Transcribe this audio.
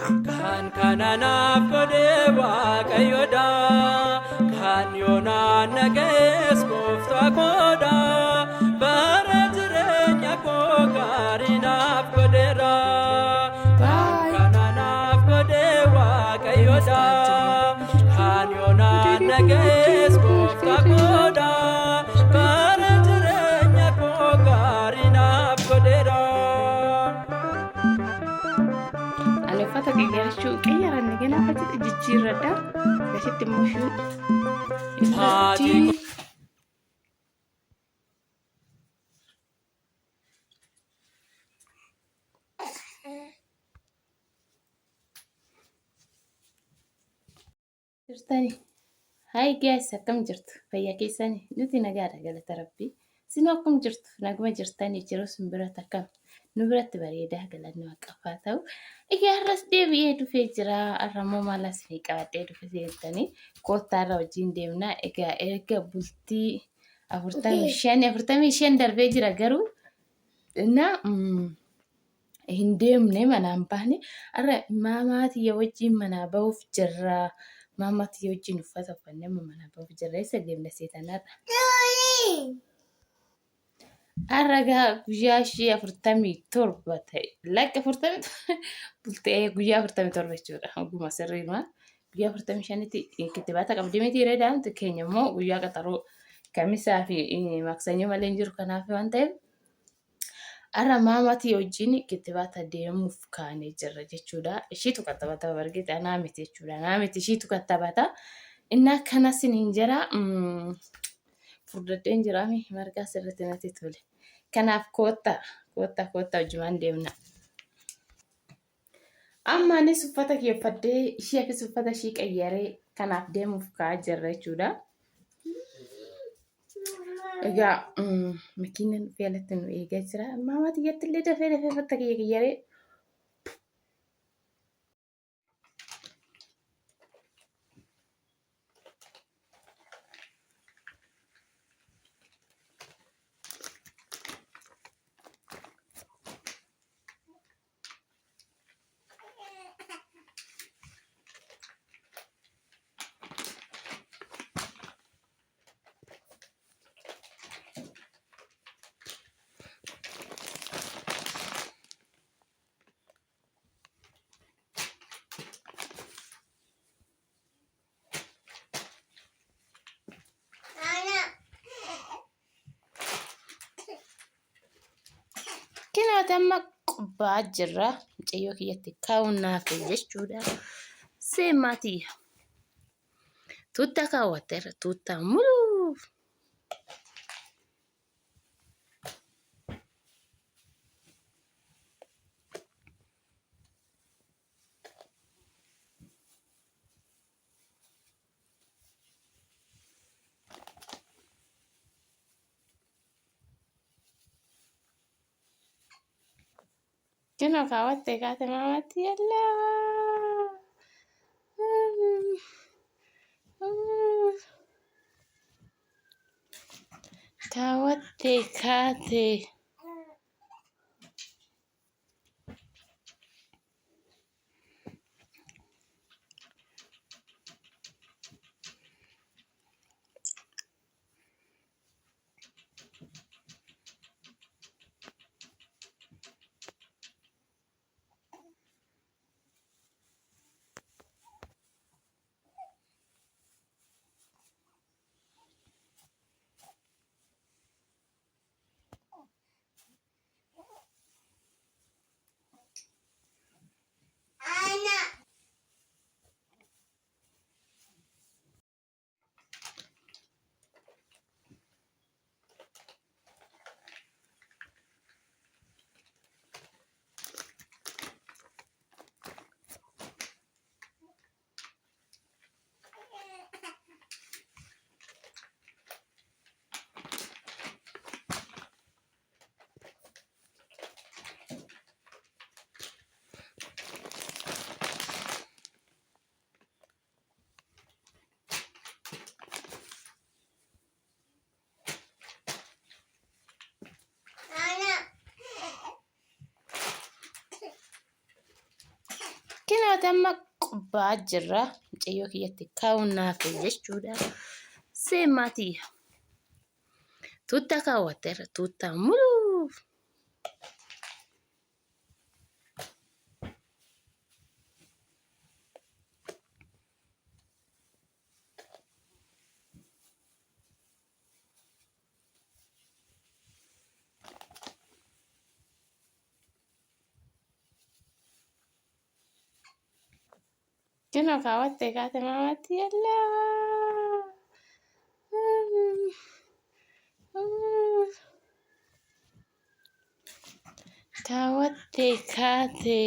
Kan kananaaf godhe Waaqayyoodha. Kan yoonaan nagaes gooftaa koodha. Bara jireenya koo gaarii naaf godheera. Kan kananaaf godhe Waaqayyoodha. Kan yoonaan nagaes gooftaa koodha. Bara jireenya koo gaarii naaf godheera. Aleffata qiyyaachuu qiyyaran gana fatti jijjiirradha. Gasitti immoo irratti jirtani. Hai guys, akkam jirtu? Fayyaa keessani? Nuti nagaadha galata Rabbii. Isin akkam jirtu? Naguma jirtani yeroo isin biratti akkam? Nu biratti bareedaa galanni Waaqaaf ta'u. Egaa har'as deebi'ee dhufee jira. Har'ammoo maal isin qabadhee dhufe jettanii koottaarra wajjin deemna. Egaa erga bultii 45 darbee jira garuu hin deemne manaan baane. Har'a maamaatii wajjin manaa bahuuf jirra. Maamaatii wajjin uffata uffannee manaa bahuuf jirra. Isa deemna seetanarra. Arragaa guyyaa 47 ta'e. Lakka 40 bultee guyyaa 47 jechuudha. Oguma sirriima. Guyyaa 45tti kittibaata qabdi miti reedaan keenya immoo guyyaa qaxaroo kamisaa fi maksanyoo malee hin jiru kanaaf waan ta'eef har'a maamaatii wajjin kittibaata deemuuf kaanee jirra jechuudha. Ishiitu kattabata bargeeta anaa miti jechuudha. Anaa miti ishiitu kattabata. Inni akkanas hin jira. Furdadeen jiraami margaa sirriitti natti tole. Kanaaf koottaa wajjumaan deemna. Amma anis uffata kiyyeffadhee isheefis uffata ishii qayyaree kanaaf deemuuf ka'aa jirra jechuudha. Egaa makiinaan fe'alatti nu eegaa jira. Maamaatii iyyatti illee dafee uffata kiyya qayyaree kinaata amma qubbaa jirra. Mucayyoo kiyyatti kaa'uun naaf jechuudha. Seemaatii tuuttaa kaawwatteerra tuuttaa muluu. Kino kaawwattee kaate maamaatii yallaa. Kaawwattee kaate. amma qubbaa jirra. Mucayyoo kiyyatti kaa'uunaa fi jechuudha. Seemaatii tuutta kaawwatteera tuutta muluu. Kino kaawwattee kaate maamatti yallaa. Kaawwattee kaate.